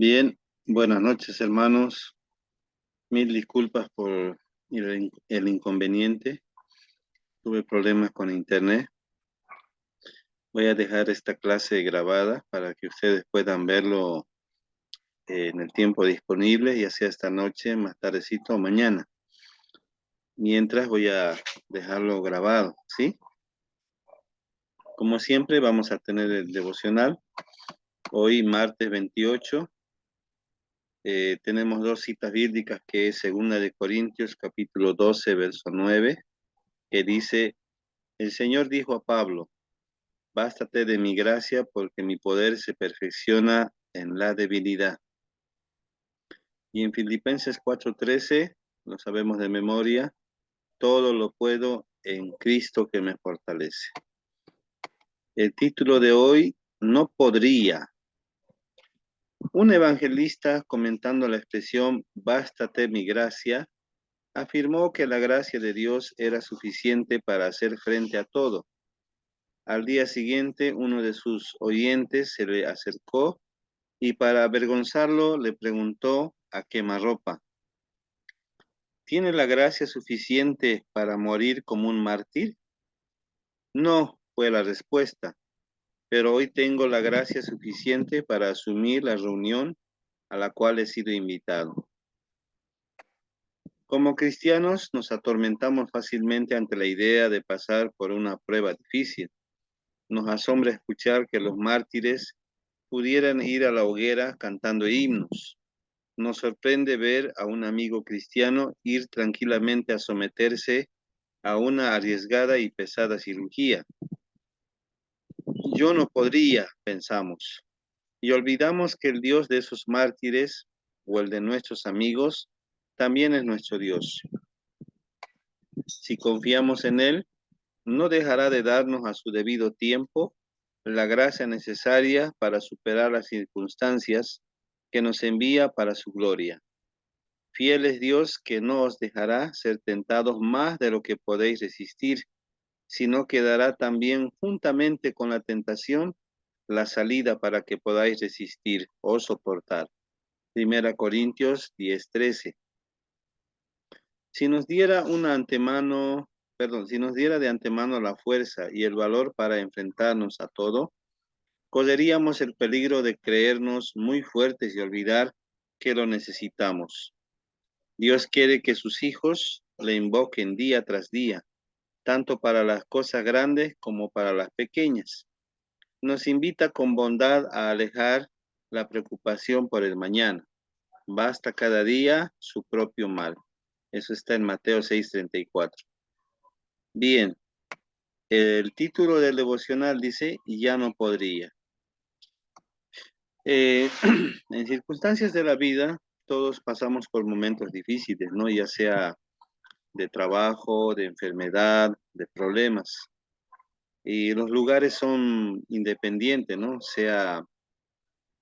Bien, buenas noches, hermanos. Mil disculpas por el inconveniente. Tuve problemas con internet. Voy a dejar esta clase grabada para que ustedes puedan verlo en el tiempo disponible, ya sea esta noche, más tardecito o mañana. Mientras voy a dejarlo grabado, ¿sí? Como siempre, vamos a tener el devocional. Hoy, martes 28, tenemos dos citas bíblicas que es 2 capítulo 12, verso 9, que dice: el Señor dijo a Pablo: bástate de mi gracia, porque mi poder se perfecciona en la debilidad. Y en Filipenses 4:13, lo sabemos de memoria: todo lo puedo en Cristo que me fortalece. El título de hoy: no podría. Un evangelista, comentando la expresión bástate mi gracia, afirmó que la gracia de Dios era suficiente para hacer frente a todo. Al día siguiente, uno de sus oyentes se le acercó y, para avergonzarlo, le preguntó a quemarropa: ¿tiene la gracia suficiente para morir como un mártir? No, fue la respuesta, pero hoy tengo la gracia suficiente para asumir la reunión a la cual he sido invitado. Como cristianos nos atormentamos fácilmente ante la idea de pasar por una prueba difícil. Nos asombra escuchar que los mártires pudieran ir a la hoguera cantando himnos. Nos sorprende ver a un amigo cristiano ir tranquilamente a someterse a una arriesgada y pesada cirugía. Yo no podría, pensamos, y olvidamos que el Dios de esos mártires, o el de nuestros amigos, también es nuestro Dios. Si confiamos en Él, no dejará de darnos a su debido tiempo la gracia necesaria para superar las circunstancias que nos envía para su gloria. Fiel es Dios, que no os dejará ser tentados más de lo que podéis resistir, sino que dará también, juntamente con la tentación, la salida para que podáis resistir o soportar. Primera Corintios 10:13. Si nos diera si nos diera de antemano la fuerza y el valor para enfrentarnos a todo, correríamos el peligro de creernos muy fuertes y olvidar que lo necesitamos. Dios quiere que sus hijos le invoquen día tras día, tanto para las cosas grandes como para las pequeñas. Nos invita con bondad a alejar la preocupación por el mañana. Basta cada día su propio mal. Eso está en Mateo 6:34. Bien, el título del devocional dice: y ya no podría. Eh, en circunstancias de la vida, todos pasamos por momentos difíciles, ¿no? Ya sea de trabajo, de enfermedad, de problemas. Y los lugares son independientes, ¿no? Sea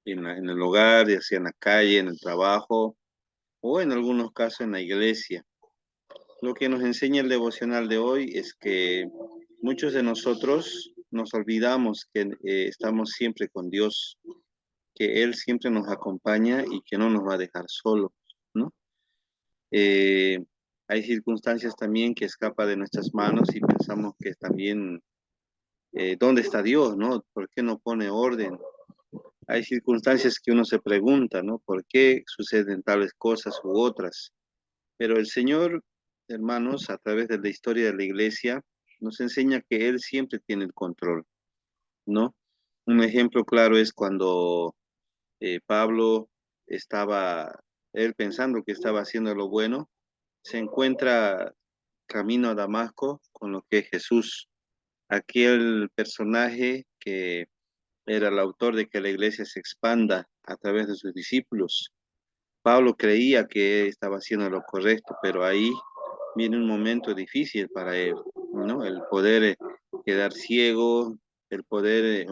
en el hogar, ya sea en la calle, en el trabajo, o en algunos casos en la iglesia. Lo que nos enseña el devocional de hoy es que muchos de nosotros nos olvidamos que estamos siempre con Dios, que Él siempre nos acompaña y que no nos va a dejar solos, ¿no? Eh, Hay circunstancias también que escapan de nuestras manos y pensamos que también, ¿dónde está Dios, no? ¿Por qué no pone orden? Hay circunstancias que uno se pregunta, ¿no? ¿Por qué suceden tales cosas u otras? Pero el Señor, hermanos, a través de la historia de la iglesia, nos enseña que Él siempre tiene el control, ¿no? Un ejemplo claro es cuando Pablo estaba, él pensando que estaba haciendo lo bueno, se encuentra camino a Damasco con lo que es Jesús, aquel personaje que era el autor de que la iglesia se expanda a través de sus discípulos. Pablo creía que estaba haciendo lo correcto, pero ahí viene un momento difícil para él, ¿no? El poder quedar ciego, el poder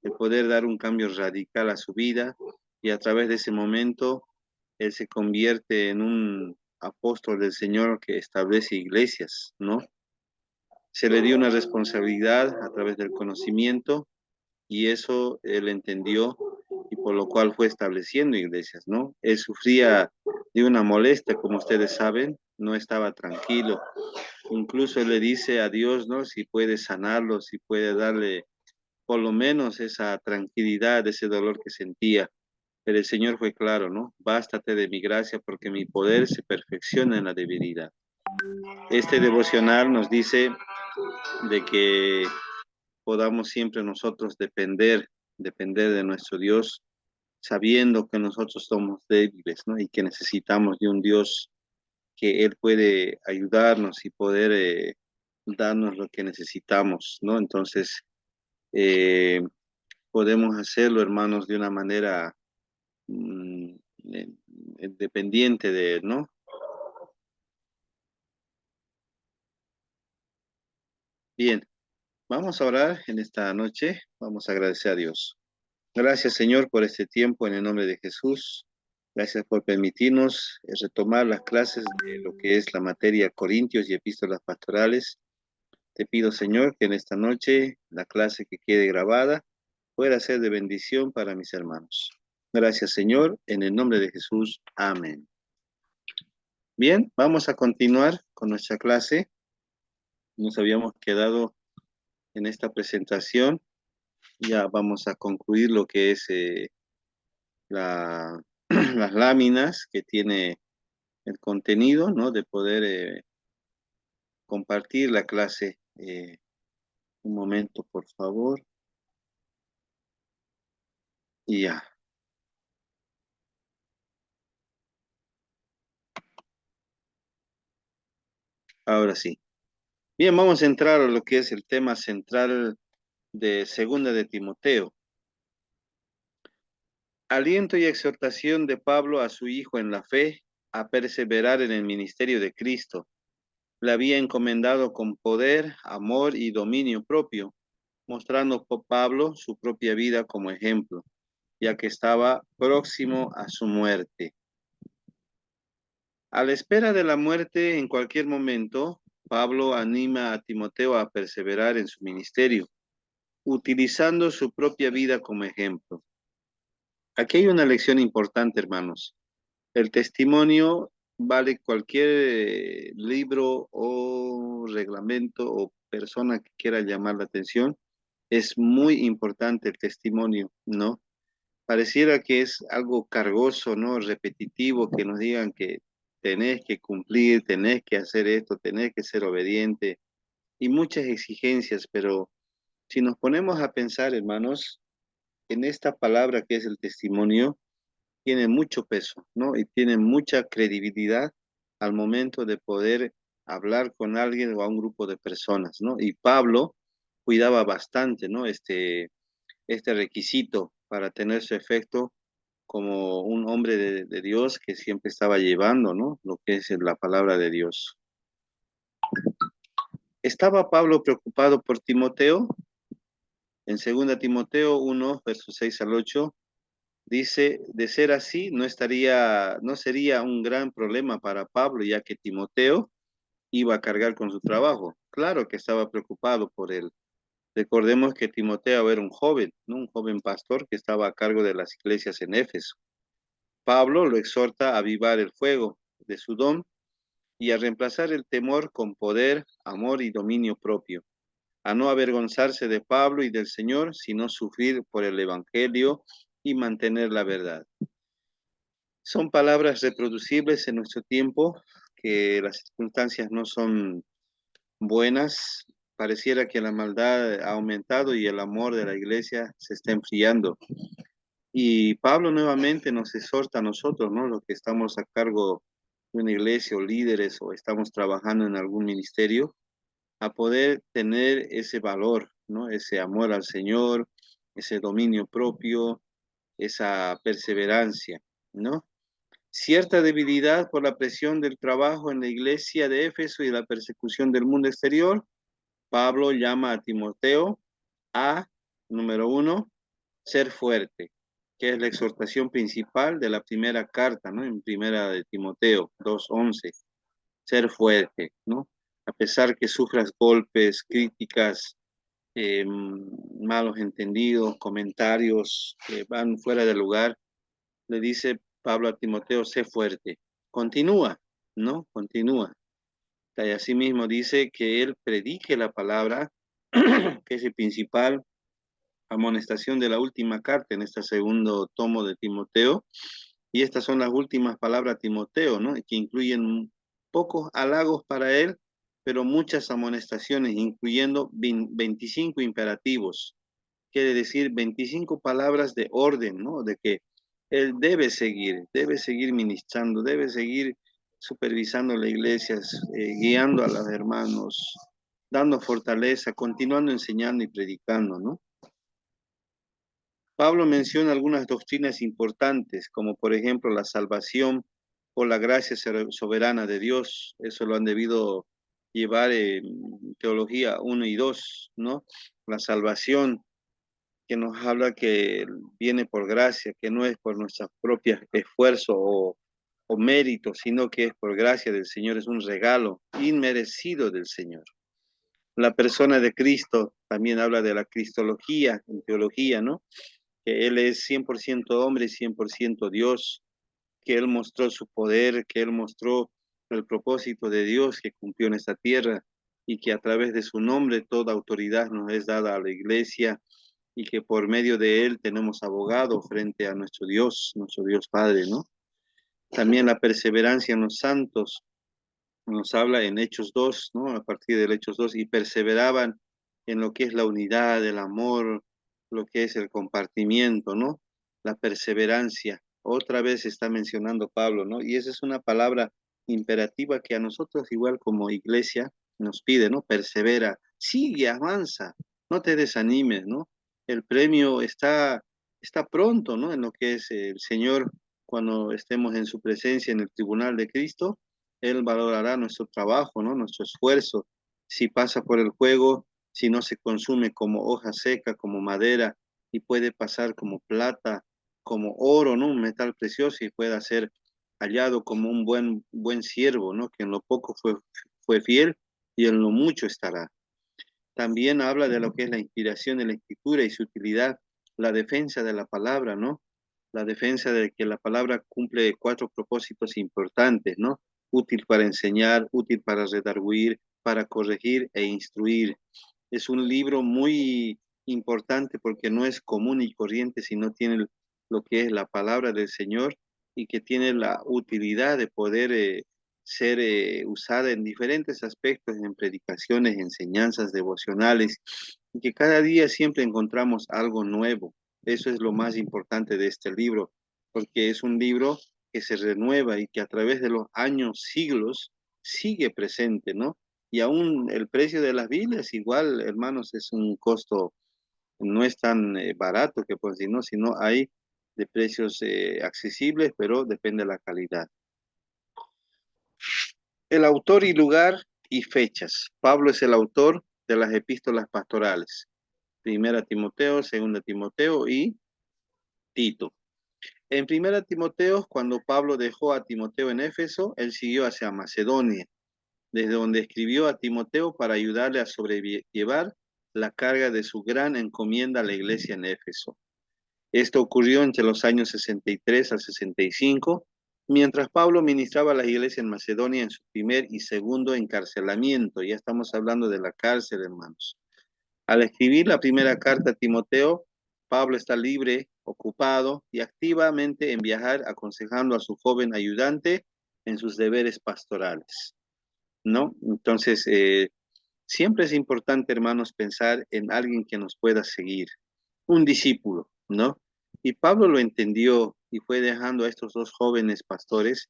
el poder dar un cambio radical a su vida, y a través de ese momento él se convierte en un apóstol del Señor que establece iglesias, ¿no? Se le dio una responsabilidad a través del conocimiento, y eso él entendió, y por lo cual fue estableciendo iglesias, ¿no? Él sufría de una molestia, como ustedes saben, no estaba tranquilo. Incluso él le dice a Dios, ¿no? Si puede sanarlo, si puede darle por lo menos esa tranquilidad, ese dolor que sentía. Pero el Señor fue claro, ¿no? Bástate de mi gracia porque mi poder se perfecciona en la debilidad. Este devocional nos dice de que podamos siempre nosotros depender de nuestro Dios, sabiendo que nosotros somos débiles, ¿no? Y que necesitamos de un Dios que Él puede ayudarnos y poder darnos lo que necesitamos, ¿no? Entonces, eh, podemos hacerlo, hermanos, de una manera mm, eh, dependiente de Él, ¿no? Bien, vamos a orar en esta noche, vamos a agradecer a Dios. Gracias, Señor, por este tiempo en el nombre de Jesús. Gracias por permitirnos retomar las clases de lo que es la materia Corintios y epístolas pastorales. Te pido, Señor, que en esta noche la clase que quede grabada pueda ser de bendición para mis hermanos. Gracias, Señor, en el nombre de Jesús. Amén. Bien, vamos a continuar con nuestra clase. Nos habíamos quedado en esta presentación. Ya vamos a concluir lo que es la, las láminas que tiene el contenido, ¿no? De poder compartir la clase. Un momento, por favor. Y ya, ahora sí. Bien, vamos a entrar a lo que es el tema central de Segunda de Timoteo. Aliento y exhortación de Pablo a su hijo en la fe, a perseverar en el ministerio de Cristo. Le había encomendado con poder, amor y dominio propio, mostrando por Pablo su propia vida como ejemplo, ya que estaba próximo a su muerte. A la espera de la muerte en cualquier momento, Pablo anima a Timoteo a perseverar en su ministerio, utilizando su propia vida como ejemplo. Aquí hay una lección importante, hermanos. El testimonio vale cualquier libro o reglamento o persona que quiera llamar la atención. Es muy importante el testimonio, ¿no? Pareciera que es algo cargoso, ¿no? Repetitivo, que nos digan que tenés que cumplir, tenés que hacer esto, tenés que ser obediente y muchas exigencias, pero si nos ponemos a pensar, hermanos, en esta palabra que es el testimonio, tiene mucho peso, ¿no? Y tiene mucha credibilidad al momento de poder hablar con alguien o a un grupo de personas, ¿no? Y Pablo cuidaba bastante, ¿no? Este requisito para tener su efecto como un hombre de Dios que siempre estaba llevando, ¿no? Lo que es la palabra de Dios. ¿Estaba Pablo preocupado por Timoteo? En 2 Timoteo 1, versos 6 al 8, dice, de ser así, no sería un gran problema para Pablo, ya que Timoteo iba a cargar con su trabajo. Claro que estaba preocupado por él. Recordemos que Timoteo era un joven, ¿no? Un joven pastor que estaba a cargo de las iglesias en Éfeso. Pablo lo exhorta a avivar el fuego de su don y a reemplazar el temor con poder, amor y dominio propio, a no avergonzarse de Pablo y del Señor, sino sufrir por el Evangelio y mantener la verdad. Son palabras reproducibles en nuestro tiempo, que las circunstancias no son buenas. Pareciera que la maldad ha aumentado y el amor de la iglesia se está enfriando. Y Pablo nuevamente nos exhorta a nosotros, ¿no? Los que estamos a cargo de una iglesia o líderes o estamos trabajando en algún ministerio, a poder tener ese valor, ¿no? Ese amor al Señor, ese dominio propio, esa perseverancia, ¿no? Cierta debilidad por la presión del trabajo en la iglesia de Éfeso y la persecución del mundo exterior, Pablo llama a Timoteo a, número 1, ser fuerte, que es la exhortación principal de la primera carta, ¿no? En primera de Timoteo 2:11, ser fuerte, ¿no? A pesar que sufras golpes, críticas, malos entendidos, comentarios que van fuera de lugar, le dice Pablo a Timoteo, sé fuerte, continúa, ¿no? Continúa. Y asimismo dice que él predique la palabra, que es el principal amonestación de la última carta en este segundo tomo de Timoteo. Y estas son las últimas palabras a Timoteo, ¿no? Que incluyen pocos halagos para él, pero muchas amonestaciones, incluyendo 25 imperativos. Quiere decir 25 palabras de orden, ¿no? De que él debe seguir ministrando, debe seguir supervisando las iglesias, guiando a los hermanos, dando fortaleza, continuando enseñando y predicando, ¿no? Pablo menciona algunas doctrinas importantes, como por ejemplo la salvación por la gracia soberana de Dios. Eso lo han debido llevar en Teología 1 y 2, ¿no? La salvación que nos habla que viene por gracia, que no es por nuestros propios esfuerzos o méritos, sino que es por gracia del Señor, es un regalo inmerecido del Señor. La persona de Cristo también habla de la cristología en teología, ¿no? Que Él es 100% hombre y 100% Dios, que Él mostró su poder, que Él mostró el propósito de Dios que cumplió en esta tierra y que a través de su nombre toda autoridad nos es dada a la iglesia y que por medio de Él tenemos abogado frente a nuestro Dios Padre, ¿no? También la perseverancia en los santos nos habla en Hechos 2, ¿no? A partir del Hechos 2, y perseveraban en lo que es la unidad, el amor, lo que es el compartimiento, ¿no? La perseverancia. Otra vez está mencionando Pablo, ¿no? Y esa es una palabra imperativa que a nosotros, igual como iglesia, nos pide, ¿no? Persevera, sigue, avanza, no te desanimes, ¿no? El premio está pronto, ¿no? En lo que es el Señor, cuando estemos en su presencia en el tribunal de Cristo, él valorará nuestro trabajo, ¿no? Nuestro esfuerzo. Si pasa por el fuego, si no se consume como hoja seca, como madera, y puede pasar como plata, como oro, ¿no? Un metal precioso y pueda ser hallado como un buen siervo, ¿no? Que en lo poco fue fiel y en lo mucho estará. También habla de lo que es la inspiración de la escritura y su utilidad, la defensa de la palabra, ¿no? La defensa de que la palabra cumple 4 propósitos importantes, ¿no? Útil para enseñar, útil para redarguir, para corregir e instruir. Es un libro muy importante porque no es común y corriente, sino tiene lo que es la palabra del Señor y que tiene la utilidad de poder ser usada en diferentes aspectos, en predicaciones, enseñanzas devocionales, y que cada día siempre encontramos algo nuevo. Eso es lo más importante de este libro, porque es un libro que se renueva y que a través de los años, siglos, sigue presente, ¿no? Y aún el precio de las Biblias, igual, hermanos, es un costo, no es tan barato que pues, sino hay de precios accesibles, pero depende de la calidad. El autor y lugar y fechas. Pablo es el autor de las epístolas pastorales. Primera Timoteo, Segunda Timoteo y Tito. En Primera Timoteo, cuando Pablo dejó a Timoteo en Éfeso, él siguió hacia Macedonia, desde donde escribió a Timoteo para ayudarle a sobrellevar la carga de su gran encomienda a la iglesia en Éfeso. Esto ocurrió entre los años 63 al 65, mientras Pablo ministraba a la iglesia en Macedonia en su primer y segundo encarcelamiento. Ya estamos hablando de la cárcel, hermanos. Al escribir la primera carta a Timoteo, Pablo está libre, ocupado y activamente en viajar, aconsejando a su joven ayudante en sus deberes pastorales, ¿no? Entonces, siempre es importante, hermanos, pensar en alguien que nos pueda seguir, un discípulo, ¿no? Y Pablo lo entendió y fue dejando a estos 2 jóvenes pastores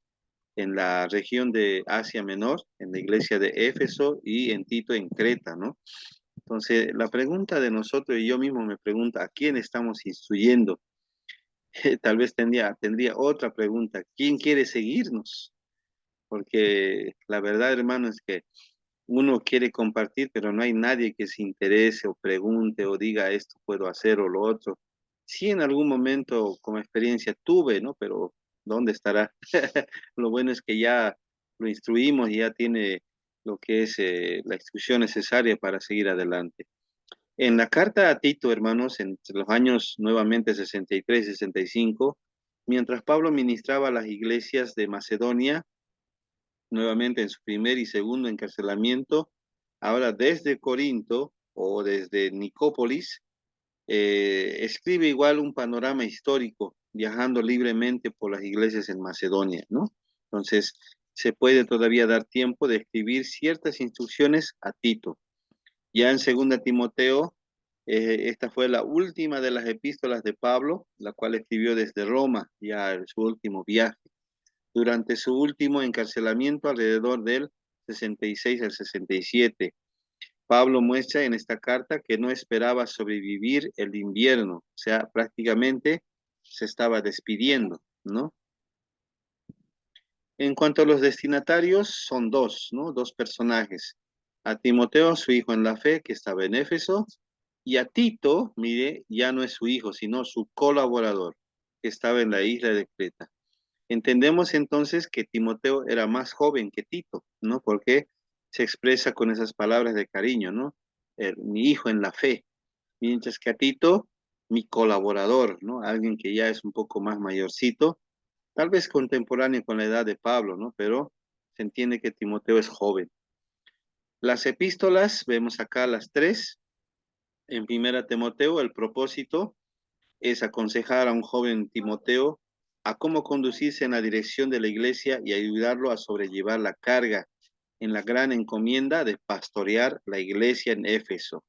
en la región de Asia Menor, en la iglesia de Éfeso y en Tito en Creta, ¿no? Entonces, la pregunta de nosotros, y yo mismo me pregunto, ¿a quién estamos instruyendo? Tal vez tendría otra pregunta, ¿quién quiere seguirnos? Porque la verdad, hermano, es que uno quiere compartir, pero no hay nadie que se interese o pregunte o diga esto puedo hacer o lo otro. Sí, en algún momento como experiencia tuve, ¿no? Pero ¿dónde estará? Lo bueno es que ya lo instruimos y ya tiene lo que es la instrucción necesaria para seguir adelante. En la carta a Tito, hermanos, entre los años nuevamente 63 y 65, mientras Pablo ministraba a las iglesias de Macedonia, nuevamente en su primer y segundo encarcelamiento, ahora desde Corinto o desde Nicópolis, escribe igual un panorama histórico, viajando libremente por las iglesias en Macedonia, ¿no? Entonces, se puede todavía dar tiempo de escribir ciertas instrucciones a Tito. Ya en segunda Timoteo, esta fue la última de las epístolas de Pablo, la cual escribió desde Roma, ya en su último viaje. Durante su último encarcelamiento, alrededor del 66 al 67, Pablo muestra en esta carta que no esperaba sobrevivir el invierno, o sea, prácticamente se estaba despidiendo, ¿no? En cuanto a los destinatarios, son dos, ¿no? Dos personajes. A Timoteo, su hijo en la fe, que estaba en Éfeso, y a Tito, mire, ya no es su hijo, sino su colaborador, que estaba en la isla de Creta. Entendemos entonces que Timoteo era más joven que Tito, ¿no? Porque se expresa con esas palabras de cariño, ¿no? Mi hijo en la fe, mientras que a Tito, mi colaborador, ¿no? Alguien que ya es un poco más mayorcito, tal vez contemporáneo con la edad de Pablo, ¿no? Pero se entiende que Timoteo es joven. Las epístolas, vemos acá las tres. En primera Timoteo, el propósito es aconsejar a un joven Timoteo a cómo conducirse en la dirección de la iglesia y ayudarlo a sobrellevar la carga en la gran encomienda de pastorear la iglesia en Éfeso,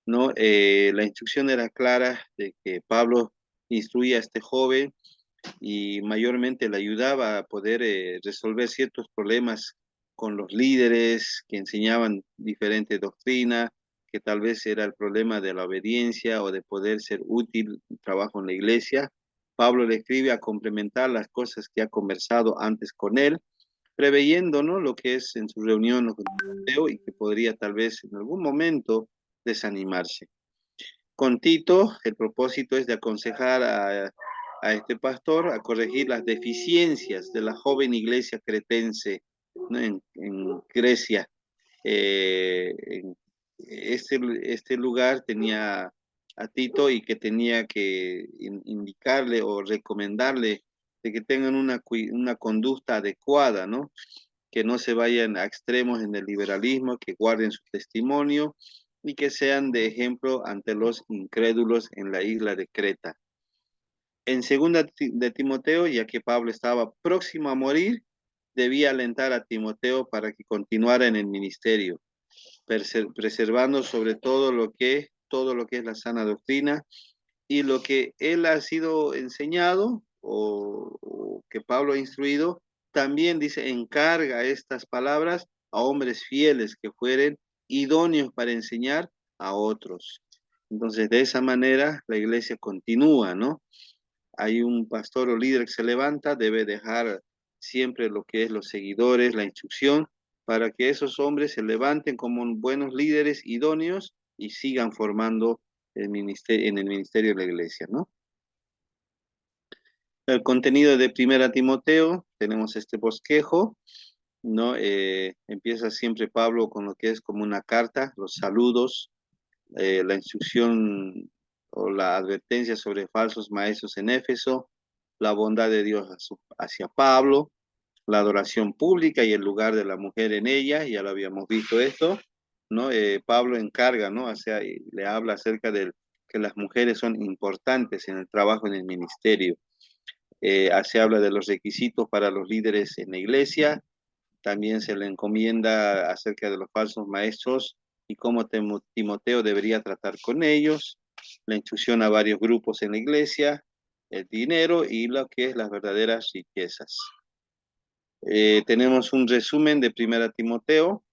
¿no? La instrucción era clara de que Pablo instruía a este joven y mayormente le ayudaba a poder resolver ciertos problemas con los líderes que enseñaban diferente doctrina, que tal vez era el problema de la obediencia o de poder ser útil trabajo en la iglesia. Pablo le escribe a complementar las cosas que ha conversado antes con él, preveyendo, ¿no?, lo que es en su reunión con Timoteo y que podría tal vez en algún momento desanimarse. Con Tito, el propósito es de aconsejar a este pastor a corregir las deficiencias de la joven iglesia cretense, ¿no? En Grecia. En este lugar tenía a Tito y que tenía que indicarle o recomendarle de que tengan una conducta adecuada, ¿no? Que no se vayan a extremos en el liberalismo, que guarden su testimonio y que sean de ejemplo ante los incrédulos en la isla de Creta. En segunda de Timoteo, ya que Pablo estaba próximo a morir, debía alentar a Timoteo para que continuara en el ministerio, preservando sobre todo lo que es la sana doctrina y lo que él ha sido enseñado o que Pablo ha instruido, también dice, encarga estas palabras a hombres fieles que fueren idóneos para enseñar a otros. Entonces, de esa manera, la iglesia continúa, ¿no? Hay un pastor o líder que se levanta, debe dejar siempre lo que es los seguidores, la instrucción, para que esos hombres se levanten como buenos líderes idóneos y sigan formando el ministerio, en el ministerio de la iglesia, ¿no? El contenido de Primera Timoteo, tenemos este bosquejo, ¿no? Empieza siempre Pablo con lo que es como una carta, los saludos, la instrucción o la advertencia sobre falsos maestros en Éfeso, la bondad de Dios hacia Pablo, la adoración pública y el lugar de la mujer en ella, ya lo habíamos visto esto, ¿no? Pablo encarga, ¿no? O sea, le habla acerca de que las mujeres son importantes en el trabajo en el ministerio. Se habla de los requisitos para los líderes en la iglesia, también se le encomienda acerca de los falsos maestros y cómo Timoteo debería tratar con ellos, la instrucción a varios grupos en la iglesia, el dinero y lo que es las verdaderas riquezas. Tenemos un resumen de Primera Timoteo.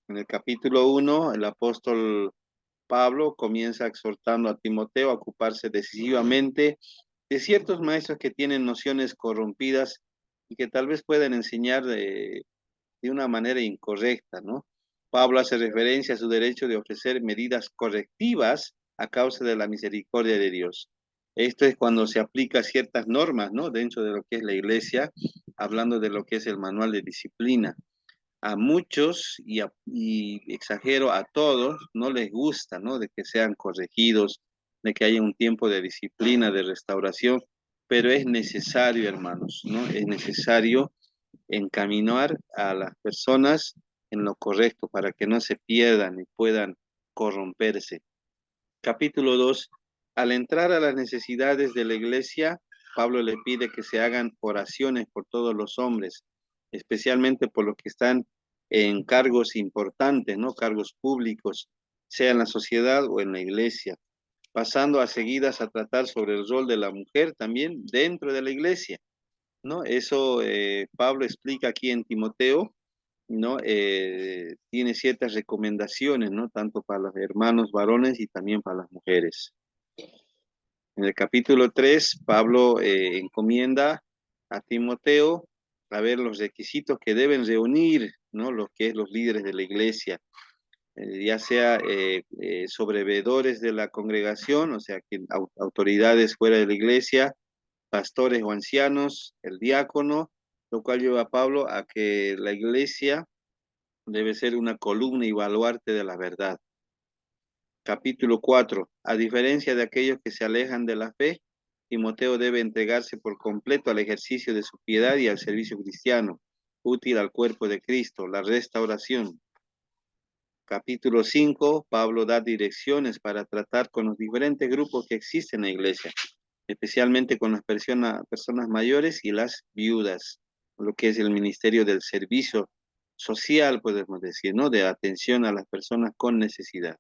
En el capítulo 1, el apóstol Pablo comienza exhortando a Timoteo a ocuparse decisivamente de ciertos maestros que tienen nociones corrompidas y que tal vez puedan enseñar de una manera incorrecta, ¿no? Pablo hace referencia a su derecho de ofrecer medidas correctivas a causa de la misericordia de Dios. Esto es cuando se aplica ciertas normas, ¿no? Dentro de lo que es la iglesia, hablando de lo que es el manual de disciplina. a muchos y exagero a todos, no les gusta, ¿no? De que sean corregidos, de que haya un tiempo de disciplina, de restauración, pero es necesario, hermanos, ¿no? Es necesario encaminar a las personas en lo correcto para que no se pierdan y puedan corromperse. Capítulo 2. Al entrar a las necesidades de la iglesia, Pablo le pide que se hagan oraciones por todos los hombres, especialmente por los que están en cargos importantes, ¿no? Cargos públicos, sea en la sociedad o en la iglesia, pasando a seguidas a tratar sobre el rol de la mujer también dentro de la iglesia, ¿no? Eso Pablo explica aquí en Timoteo, ¿no? Tiene ciertas recomendaciones, ¿no? Tanto para los hermanos varones y también para las mujeres. En el capítulo 3, Pablo encomienda a Timoteo a ver los requisitos que deben reunir, ¿no? Los que es los líderes de la iglesia, ya sea sobreveedores de la congregación, o sea, que autoridades fuera de la iglesia, pastores o ancianos, el diácono, lo cual lleva a Pablo a que la iglesia debe ser una columna y baluarte de la verdad. Capítulo 4. A diferencia de aquellos que se alejan de la fe, Timoteo debe entregarse por completo al ejercicio de su piedad y al servicio cristiano, útil al cuerpo de Cristo, la restauración. Capítulo 5. Pablo da direcciones para tratar con los diferentes grupos que existen en la iglesia, especialmente con las personas mayores y las viudas, lo que es el ministerio del servicio social, podemos decir, ¿no? De atención a las personas con necesidad.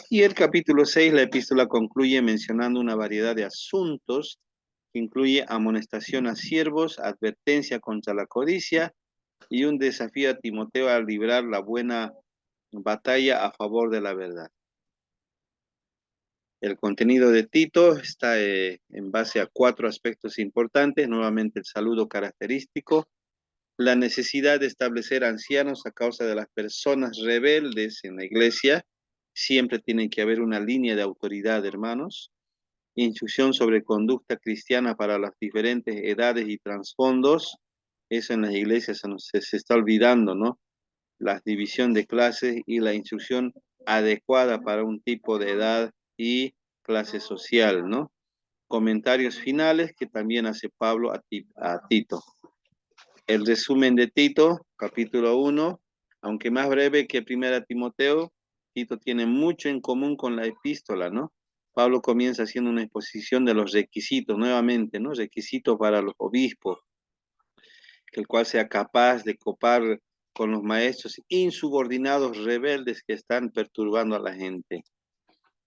Y el capítulo 6, la epístola concluye mencionando una variedad de asuntos que incluye amonestación a siervos, advertencia contra la codicia y un desafío a Timoteo a librar la buena batalla a favor de la verdad. El contenido de Tito está en base a 4 aspectos importantes. Nuevamente el saludo característico, la necesidad de establecer ancianos a causa de las personas rebeldes en la iglesia. Siempre tiene que haber una línea de autoridad, hermanos. Instrucción sobre conducta cristiana para las diferentes edades y trasfondos. Eso en las iglesias se está olvidando, ¿no? La división de clases y la instrucción adecuada para un tipo de edad y clase social, ¿no? Comentarios finales que también hace Pablo a Tito. El resumen de Tito, capítulo 1, aunque más breve que Primera Timoteo, Tito tiene mucho en común con la epístola, ¿no? Pablo comienza haciendo una exposición de los requisitos, nuevamente, ¿no? Requisitos para los obispos, que el cual sea capaz de copar con los maestros insubordinados rebeldes que están perturbando a la gente.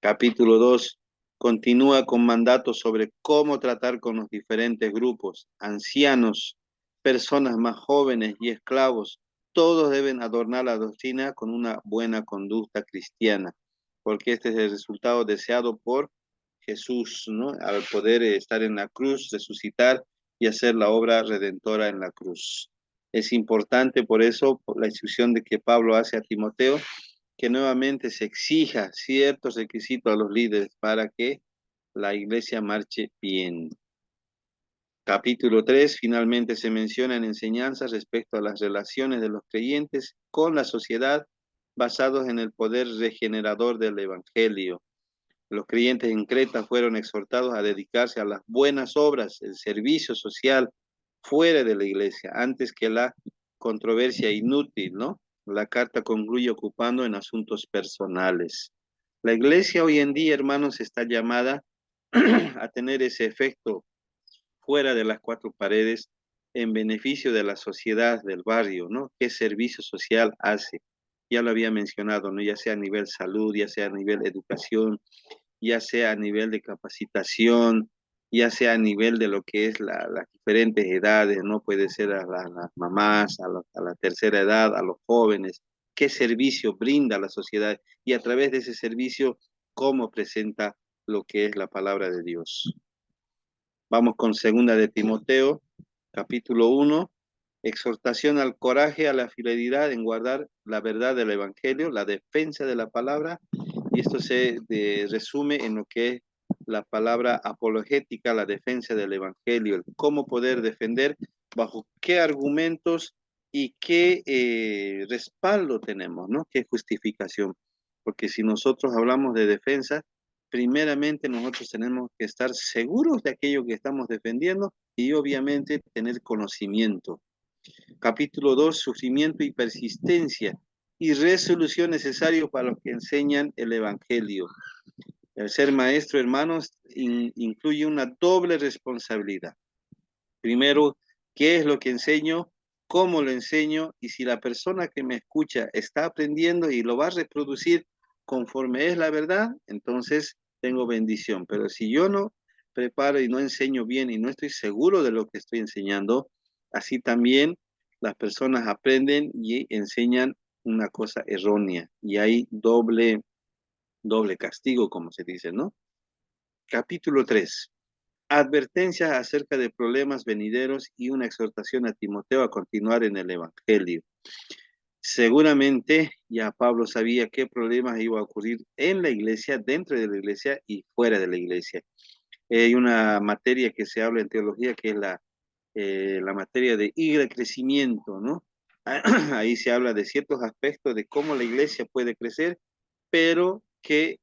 Capítulo 2 continúa con mandatos sobre cómo tratar con los diferentes grupos, ancianos, personas más jóvenes y esclavos. Todos deben adornar la doctrina con una buena conducta cristiana, porque este es el resultado deseado por Jesús, ¿no? Al poder estar en la cruz, resucitar y hacer la obra redentora en la cruz. Es importante por eso por la instrucción de que Pablo hace a Timoteo, que nuevamente se exija ciertos requisitos a los líderes para que la iglesia marche bien. Capítulo 3, finalmente se mencionan enseñanzas respecto a las relaciones de los creyentes con la sociedad basados en el poder regenerador del Evangelio. Los creyentes en Creta fueron exhortados a dedicarse a las buenas obras, el servicio social fuera de la iglesia, antes que la controversia inútil, ¿no? La carta concluye ocupando en asuntos personales. La iglesia hoy en día, hermanos, está llamada a tener ese efecto fuera de las 4 paredes en beneficio de la sociedad del barrio, ¿no? ¿Qué servicio social hace? Ya lo había mencionado, ¿no? Ya sea a nivel salud, ya sea a nivel educación, ya sea a nivel de capacitación, ya sea a nivel de lo que es las diferentes edades, ¿no? Puede ser a las mamás, a la tercera edad, a los jóvenes, qué servicio brinda a la sociedad y a través de ese servicio, cómo presenta lo que es la palabra de Dios. Vamos con segunda de Timoteo, capítulo 1, exhortación al coraje, a la fidelidad en guardar la verdad del evangelio, la defensa de la palabra, y esto se resume en lo que es la palabra apologética, la defensa del evangelio, el cómo poder defender, bajo qué argumentos y qué respaldo tenemos, ¿no? ¿Qué justificación? Porque si nosotros hablamos de defensa, primeramente nosotros tenemos que estar seguros de aquello que estamos defendiendo y obviamente tener conocimiento. Capítulo 2, sufrimiento y persistencia y resolución necesario para los que enseñan el Evangelio. El ser maestro, hermanos, incluye una doble responsabilidad. Primero, ¿qué es lo que enseño? ¿Cómo lo enseño? Y si la persona que me escucha está aprendiendo y lo va a reproducir conforme es la verdad, entonces tengo bendición. Pero si yo no preparo y no enseño bien y no estoy seguro de lo que estoy enseñando, así también las personas aprenden y enseñan una cosa errónea. Y hay doble castigo, como se dice, ¿no? Capítulo 3. Advertencias acerca de problemas venideros y una exhortación a Timoteo a continuar en el Evangelio. Seguramente ya Pablo sabía qué problemas iba a ocurrir en la iglesia, dentro de la iglesia y fuera de la iglesia. Hay una materia que se habla en teología que es la materia de ir al crecimiento, ¿no? Ahí se habla de ciertos aspectos de cómo la iglesia puede crecer, pero qué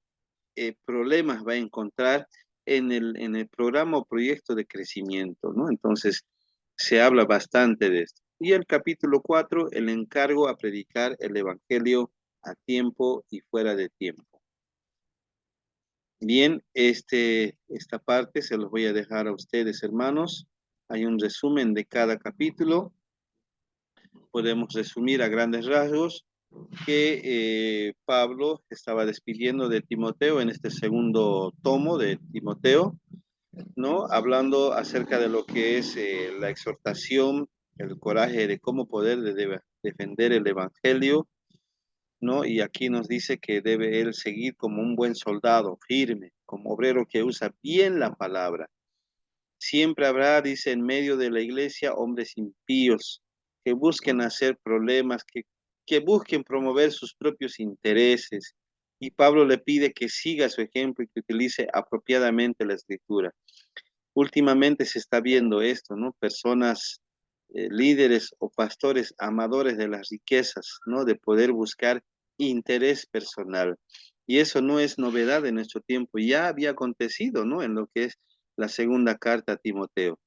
problemas va a encontrar en el programa o proyecto de crecimiento, ¿no? Entonces, se habla bastante de esto. Y el capítulo 4, el encargo a predicar el Evangelio a tiempo y fuera de tiempo. Bien, esta parte se los voy a dejar a ustedes, hermanos. Hay un resumen de cada capítulo. Podemos resumir a grandes rasgos que Pablo estaba despidiendo de Timoteo en este segundo tomo de Timoteo, ¿no? Hablando acerca de lo que es la exhortación, el coraje de cómo poder defender el Evangelio, ¿no? Y aquí nos dice que debe él seguir como un buen soldado, firme, como obrero que usa bien la palabra. Siempre habrá, dice, en medio de la iglesia hombres impíos que busquen hacer problemas, que busquen promover sus propios intereses. Y Pablo le pide que siga su ejemplo y que utilice apropiadamente la escritura. Últimamente se está viendo esto, ¿no? Personas, líderes o pastores amadores de las riquezas, ¿no? De poder buscar interés personal. Y eso no es novedad en nuestro tiempo, ya había acontecido, ¿no? En lo que es la segunda carta a Timoteo.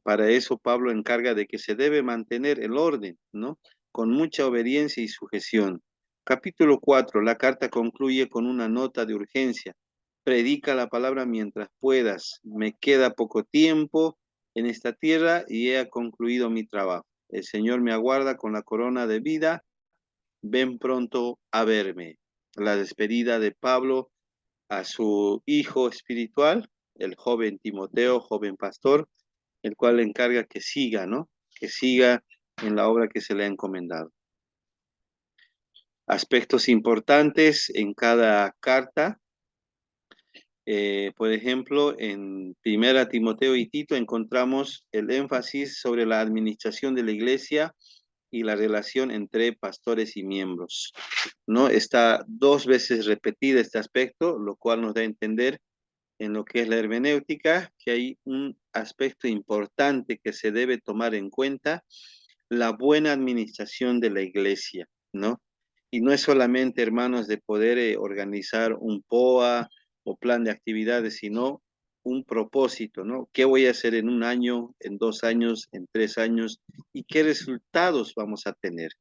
Para eso Pablo encarga de que se debe mantener el orden, ¿no? Con mucha obediencia y sujeción. Capítulo 4, la carta concluye con una nota de urgencia. Predica la palabra mientras puedas. Me queda poco tiempo en esta tierra y he concluido mi trabajo. El Señor me aguarda con la corona de vida. Ven pronto a verme. La despedida de Pablo a su hijo espiritual, el joven Timoteo, joven pastor, el cual le encarga que siga, ¿no? Que siga en la obra que se le ha encomendado. Aspectos importantes en cada carta. Por ejemplo, en Primera Timoteo y Tito encontramos el énfasis sobre la administración de la iglesia y la relación entre pastores y miembros, ¿no? Está dos veces repetida este aspecto, lo cual nos da a entender en lo que es la hermenéutica que hay un aspecto importante que se debe tomar en cuenta, la buena administración de la iglesia, ¿no? Y no es solamente, hermanos, de poder organizar un POA o plan de actividades, sino un propósito, ¿no? ¿Qué voy a hacer en un año, en 2 años, en 3 años? ¿Y qué resultados vamos a tener?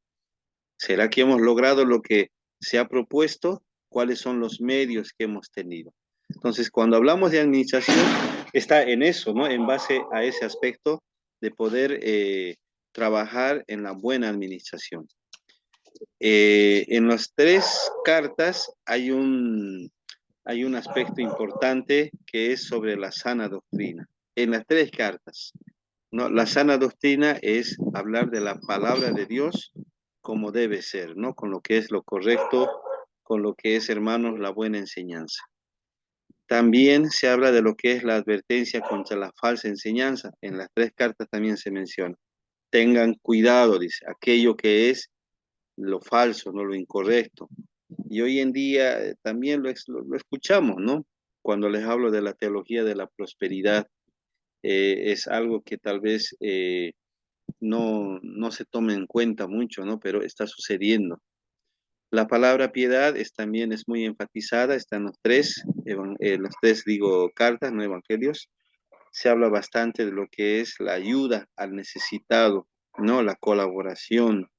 ¿Será que hemos logrado lo que se ha propuesto? ¿Cuáles son los medios que hemos tenido? Entonces, cuando hablamos de administración, está en eso, ¿no? En base a ese aspecto de poder trabajar en la buena administración. En las tres cartas hay un aspecto importante que es sobre la sana doctrina. En las tres cartas, ¿no? La sana doctrina es hablar de la palabra de Dios como debe ser, ¿no? Con lo que es lo correcto, con lo que es, hermanos, la buena enseñanza. También se habla de lo que es la advertencia contra la falsa enseñanza. En las tres cartas también se menciona. Tengan cuidado, dice, aquello que es lo falso, no lo incorrecto. Y hoy en día también lo escuchamos, ¿no? Cuando les hablo de la teología de la prosperidad, es algo que tal vez no se toma en cuenta mucho, ¿no? Pero está sucediendo. La palabra piedad también es muy enfatizada, está en los tres, digo, cartas, no evangelios. Se habla bastante de lo que es la ayuda al necesitado, ¿no? La colaboración.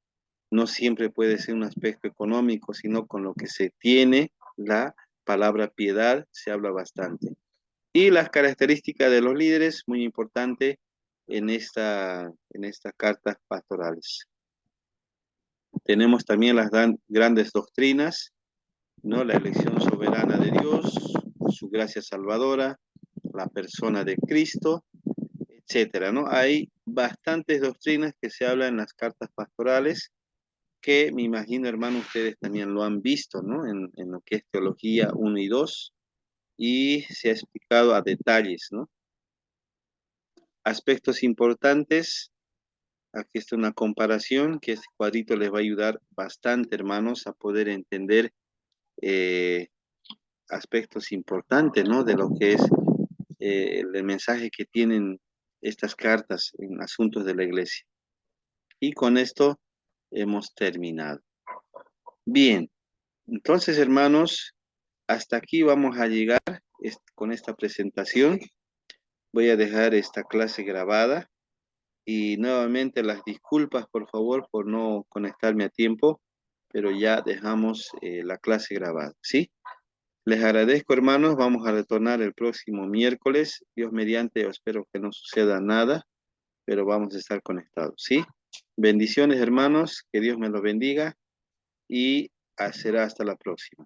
No siempre puede ser un aspecto económico, sino con lo que se tiene, la palabra piedad se habla bastante. Y las características de los líderes, muy importante en estas cartas pastorales. Tenemos también las grandes doctrinas, ¿no? La elección soberana de Dios, su gracia salvadora, la persona de Cristo, etcétera, ¿no? Hay bastantes doctrinas que se hablan en las cartas pastorales que me imagino, hermano, ustedes también lo han visto, ¿no? En lo que es Teología 1 y 2 y se ha explicado a detalles, ¿no? Aspectos importantes, aquí está una comparación que este cuadrito les va a ayudar bastante, hermanos, a poder entender eh, aspectos importantes, ¿no? De lo que es el mensaje que tienen estas cartas en asuntos de la iglesia. Y con esto hemos terminado. Bien, entonces, hermanos, hasta aquí vamos a llegar con esta presentación. Voy a dejar esta clase grabada y nuevamente las disculpas, por favor, por no conectarme a tiempo, pero ya dejamos la clase grabada, ¿sí? Les agradezco, hermanos. Vamos a retornar el próximo miércoles. Dios mediante, yo espero que no suceda nada, pero vamos a estar conectados, ¿sí? Bendiciones, hermanos. Que Dios me los bendiga y será hasta la próxima.